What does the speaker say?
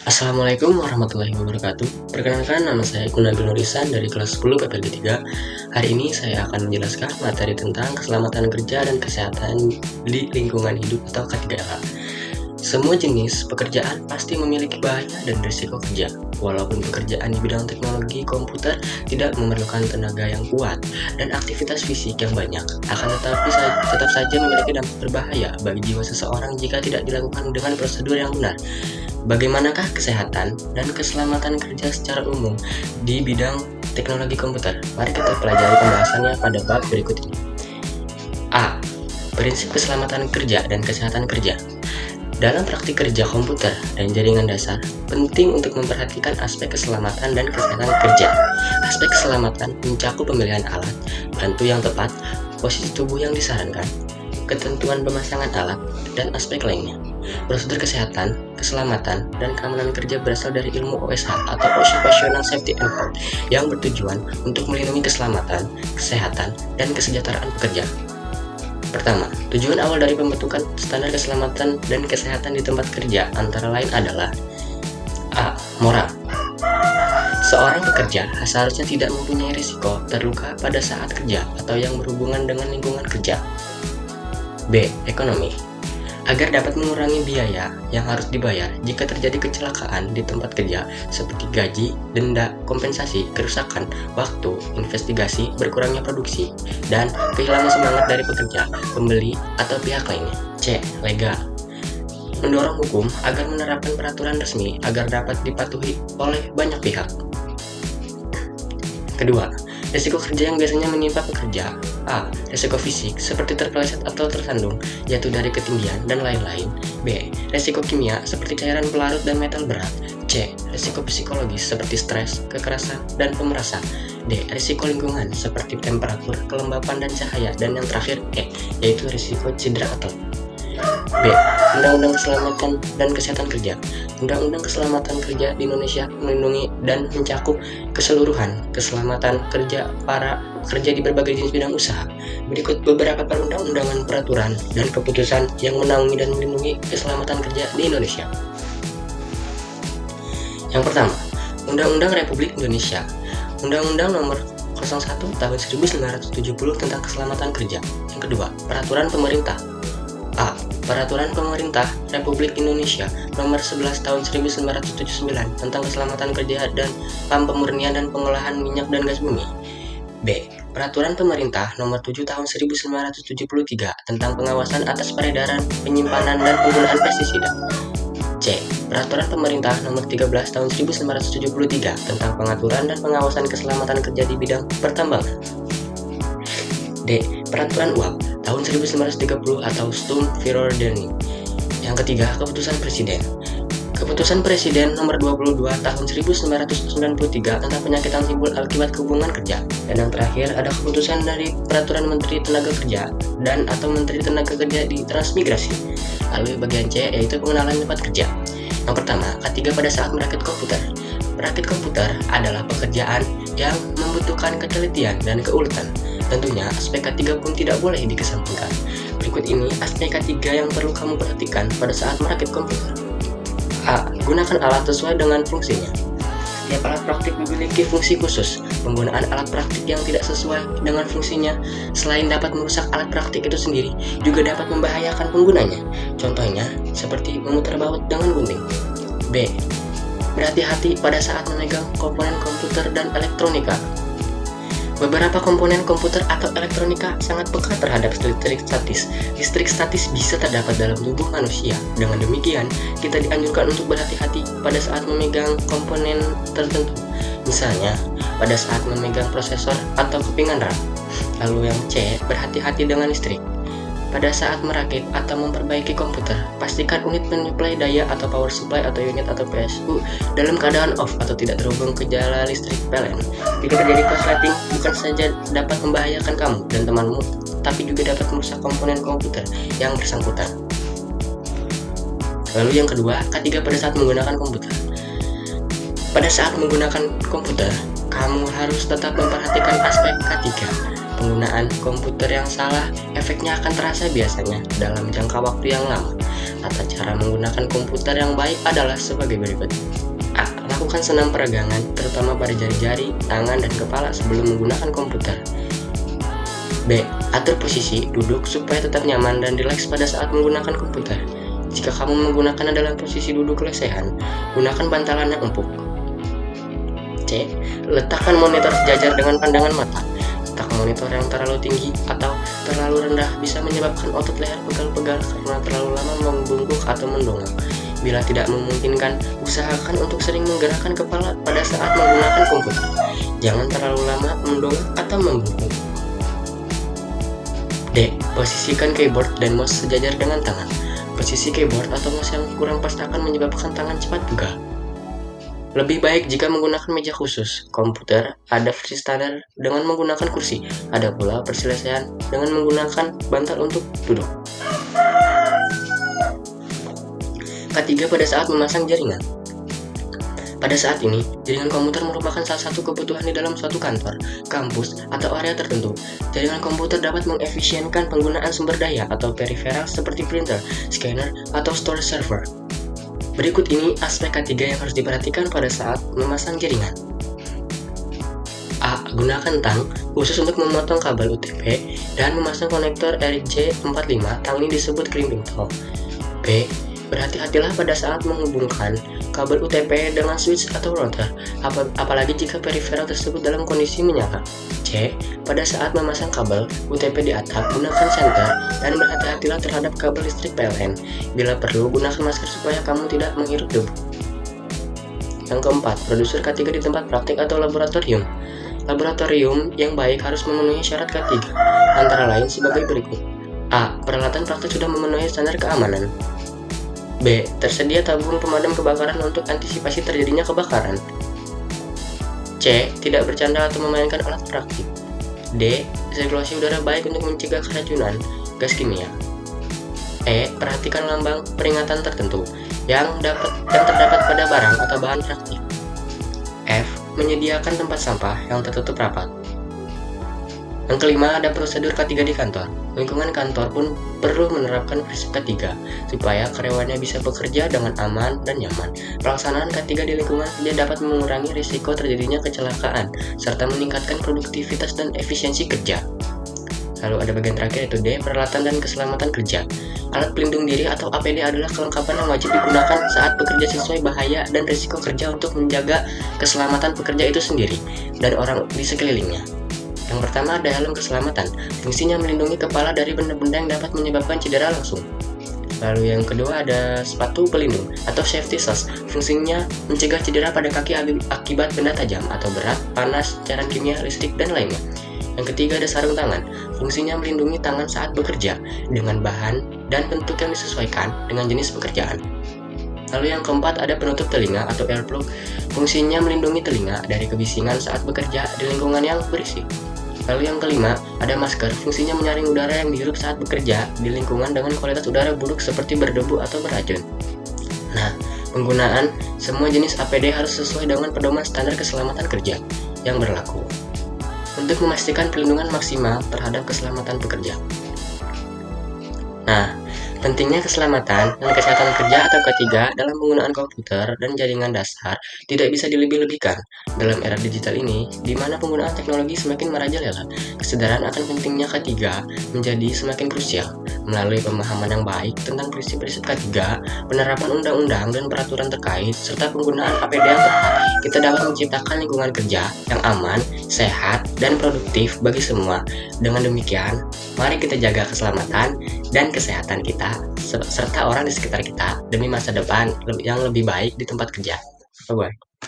Assalamualaikum warahmatullahi wabarakatuh. Perkenalkan, nama saya Gunagil Nurisan dari kelas 10 PPLG 3. Hari ini saya akan menjelaskan materi tentang keselamatan kerja dan kesehatan di lingkungan hidup atau K3L. Semua jenis pekerjaan pasti memiliki bahaya dan risiko kerja. Walaupun pekerjaan di bidang teknologi komputer tidak memerlukan tenaga yang kuat dan aktivitas fisik yang banyak, akan tetapi tetap saja memiliki dampak berbahaya bagi jiwa seseorang jika tidak dilakukan dengan prosedur yang benar. Bagaimanakah kesehatan dan keselamatan kerja secara umum di bidang teknologi komputer? Mari kita pelajari pembahasannya pada bab berikut ini. A. Prinsip keselamatan kerja dan kesehatan kerja. Dalam praktik kerja komputer dan jaringan dasar, penting untuk memperhatikan aspek keselamatan dan kesehatan kerja. Aspek keselamatan mencakup pemilihan alat, bantu yang tepat, posisi tubuh yang disarankan, ketentuan pemasangan alat, dan aspek lainnya. Prosedur kesehatan, keselamatan, dan keamanan kerja berasal dari ilmu OSH atau Occupational Safety and Health yang bertujuan untuk melindungi keselamatan, kesehatan, dan kesejahteraan pekerja. Pertama, tujuan awal dari pembentukan standar keselamatan dan kesehatan di tempat kerja antara lain adalah A. Moral. Seorang pekerja seharusnya tidak mempunyai risiko terluka pada saat kerja atau yang berhubungan dengan lingkungan kerja. B. Ekonomi. Agar dapat mengurangi biaya yang harus dibayar jika terjadi kecelakaan di tempat kerja seperti gaji, denda, kompensasi, kerusakan, waktu, investigasi, berkurangnya produksi, dan kehilangan semangat dari pekerja, pembeli, atau pihak lainnya. C. Legal. Mendorong hukum agar menerapkan peraturan resmi agar dapat dipatuhi oleh banyak pihak. Kedua, risiko kerja yang biasanya menimpa pekerja. A. Risiko fisik seperti terpeleset atau tersandung, jatuh dari ketinggian, dan lain-lain. B. Risiko kimia seperti cairan pelarut dan metal berat. C. Risiko psikologis seperti stres, kekerasan, dan pemerasan. D. Risiko lingkungan seperti temperatur, kelembapan, dan cahaya. Dan yang terakhir E. Yaitu risiko cedera atau B. Undang-Undang Keselamatan dan Kesehatan Kerja. Undang-Undang Keselamatan Kerja di Indonesia melindungi dan mencakup keseluruhan keselamatan kerja para pekerja di berbagai jenis bidang usaha. Berikut beberapa perundang-undangan, peraturan, dan keputusan yang menaungi dan melindungi keselamatan kerja di Indonesia. Yang pertama, Undang-Undang Republik Indonesia. Undang-Undang Nomor 01 Tahun 1970 tentang Keselamatan Kerja. Yang kedua, Peraturan Pemerintah. A. Peraturan Pemerintah Republik Indonesia Nomor 11 Tahun 1979 tentang Keselamatan Kerja dan Pemurnian dan Pengolahan Minyak dan Gas Bumi. B. Peraturan Pemerintah Nomor 7 Tahun 1973 tentang Pengawasan atas peredaran, penyimpanan, dan penggunaan pestisida. C. Peraturan Pemerintah Nomor 13 Tahun 1973 tentang Pengaturan dan Pengawasan Keselamatan Kerja di bidang pertambangan. D. Peraturan UAP tahun 1930 atau Sturm-Verordnung. Yang ketiga, Keputusan Presiden. Keputusan Presiden Nomor 22 Tahun 1993 tentang penyakitan timbul akibat hubungan kerja. Dan yang terakhir ada keputusan dari Peraturan Menteri Tenaga Kerja dan atau Menteri Tenaga Kerja di Transmigrasi. Lalu bagian C yaitu pengenalan tempat kerja. Yang pertama, K3 pada saat merakit komputer. Merakit komputer adalah pekerjaan yang membutuhkan ketelitian dan keuletan. Tentunya aspek K3 pun tidak boleh dikesampingkan. Berikut ini aspek K3 yang perlu kamu perhatikan pada saat merakit komputer. A. Gunakan alat sesuai dengan fungsinya. Setiap alat praktik memiliki fungsi khusus. Penggunaan alat praktik yang tidak sesuai dengan fungsinya selain dapat merusak alat praktik itu sendiri, juga dapat membahayakan penggunanya. Contohnya seperti memutar baut dengan gunting. B. Berhati-hati pada saat memegang komponen komputer dan elektronika. Beberapa komponen komputer atau elektronika sangat peka terhadap listrik statis. Listrik statis bisa terdapat dalam tubuh manusia. Dengan demikian, kita dianjurkan untuk berhati-hati pada saat memegang komponen tertentu. Misalnya, pada saat memegang prosesor atau kepingan RAM. Lalu yang C, berhati-hati dengan listrik. Pada saat merakit atau memperbaiki komputer, pastikan unit penyuplai daya atau power supply atau unit atau PSU dalam keadaan off atau tidak terhubung ke jala listrik PLN. Jika terjadi korsleting, bukan saja dapat membahayakan kamu dan temanmu, tapi juga dapat merusak komponen komputer yang bersangkutan. Lalu yang kedua, K3 pada saat menggunakan komputer. Pada saat menggunakan komputer, kamu harus tetap memperhatikan aspek K3. Penggunaan komputer yang salah efeknya akan terasa biasanya dalam jangka waktu yang lama. Tata cara menggunakan komputer yang baik adalah sebagai berikut. A. Lakukan senam peregangan, terutama pada jari-jari, tangan, dan kepala sebelum menggunakan komputer. B. Atur posisi duduk supaya tetap nyaman dan rileks pada saat menggunakan komputer. Jika kamu menggunakannya dalam posisi duduk lesehan, gunakan bantalan yang empuk. C. Letakkan monitor sejajar dengan pandangan mata. Letak monitor yang terlalu tinggi atau terlalu rendah bisa menyebabkan otot leher pegal-pegal karena terlalu lama membungkuk atau mendongak. Bila tidak memungkinkan, usahakan untuk sering menggerakkan kepala pada saat menggunakan komputer. Jangan terlalu lama mendongak atau membungkuk. D. Posisikan keyboard dan mouse sejajar dengan tangan. Posisi keyboard atau mouse yang kurang pas akan menyebabkan tangan cepat pegal. Lebih baik jika menggunakan meja khusus. Komputer ada versi standar dengan menggunakan kursi. Ada pula versi lesehan dengan menggunakan bantal untuk duduk. Ketiga, pada saat memasang jaringan. Pada saat ini, jaringan komputer merupakan salah satu kebutuhan di dalam suatu kantor, kampus, atau area tertentu. Jaringan komputer dapat mengefisienkan penggunaan sumber daya atau peripheral seperti printer, scanner, atau storage server. Berikut ini aspek ketiga yang harus diperhatikan pada saat memasang jaringan. A. Gunakan tang khusus untuk memotong kabel UTP dan memasang konektor RJ45. Tang ini disebut crimping tool. B. Berhati-hatilah pada saat menghubungkan kabel UTP dengan switch atau router, apalagi jika peripheral tersebut dalam kondisi menyala. C. Pada saat memasang kabel UTP di atap, gunakan senter dan berhati-hatilah terhadap kabel listrik PLN. Bila perlu, gunakan masker supaya kamu tidak menghirup debu. Yang keempat, produser K3 di tempat praktik atau laboratorium. Laboratorium yang baik harus memenuhi syarat K3, antara lain sebagai berikut. A. Peralatan praktik sudah memenuhi standar keamanan. B. Tersedia tabung pemadam kebakaran untuk antisipasi terjadinya kebakaran. C. Tidak bercanda atau memainkan alat praktik. D. Sirkulasi udara baik untuk mencegah keracunan gas kimia. E. Perhatikan lambang peringatan tertentu yang terdapat pada barang atau bahan praktik. F. Menyediakan tempat sampah yang tertutup rapat. Yang kelima, ada prosedur K3 di kantor. Lingkungan kantor pun perlu menerapkan prinsip K3 supaya karyawannya bisa bekerja dengan aman dan nyaman. Pelaksanaan K3 di lingkungan kerja dapat mengurangi risiko terjadinya kecelakaan serta meningkatkan produktivitas dan efisiensi kerja. Lalu ada bagian terakhir yaitu D. Peralatan dan keselamatan kerja. Alat pelindung diri atau APD adalah kelengkapan yang wajib digunakan saat bekerja sesuai bahaya dan risiko kerja untuk menjaga keselamatan pekerja itu sendiri dan orang di sekelilingnya. Yang pertama ada helm keselamatan, fungsinya melindungi kepala dari benda-benda yang dapat menyebabkan cedera langsung. Lalu yang kedua ada sepatu pelindung atau safety socks, fungsinya mencegah cedera pada kaki akibat benda tajam atau berat, panas, cairan kimia, listrik, dan lainnya. Yang ketiga ada sarung tangan, fungsinya melindungi tangan saat bekerja dengan bahan dan bentuk yang disesuaikan dengan jenis pekerjaan. Lalu yang keempat ada penutup telinga atau earplug, fungsinya melindungi telinga dari kebisingan saat bekerja di lingkungan yang berisik. Lalu yang kelima, ada masker, fungsinya menyaring udara yang dihirup saat bekerja di lingkungan dengan kualitas udara buruk seperti berdebu atau beracun. Nah, penggunaan semua jenis APD harus sesuai dengan pedoman standar keselamatan kerja yang berlaku untuk memastikan perlindungan maksimal terhadap keselamatan pekerja. Nah, pentingnya keselamatan dan kesehatan kerja atau K3 dalam penggunaan komputer dan jaringan dasar tidak bisa dilebih-lebihkan. Dalam era digital ini, di mana penggunaan teknologi semakin merajalela, kesadaran akan pentingnya K3 menjadi semakin krusial. Melalui pemahaman yang baik tentang prinsip-prinsip K3, penerapan undang-undang dan peraturan terkait, serta penggunaan APD yang tepat, kita dapat menciptakan lingkungan kerja yang aman, sehat, dan produktif bagi semua. Dengan demikian, mari kita jaga keselamatan dan kesehatan kita serta orang di sekitar kita demi masa depan yang lebih baik di tempat kerja. Bye-bye.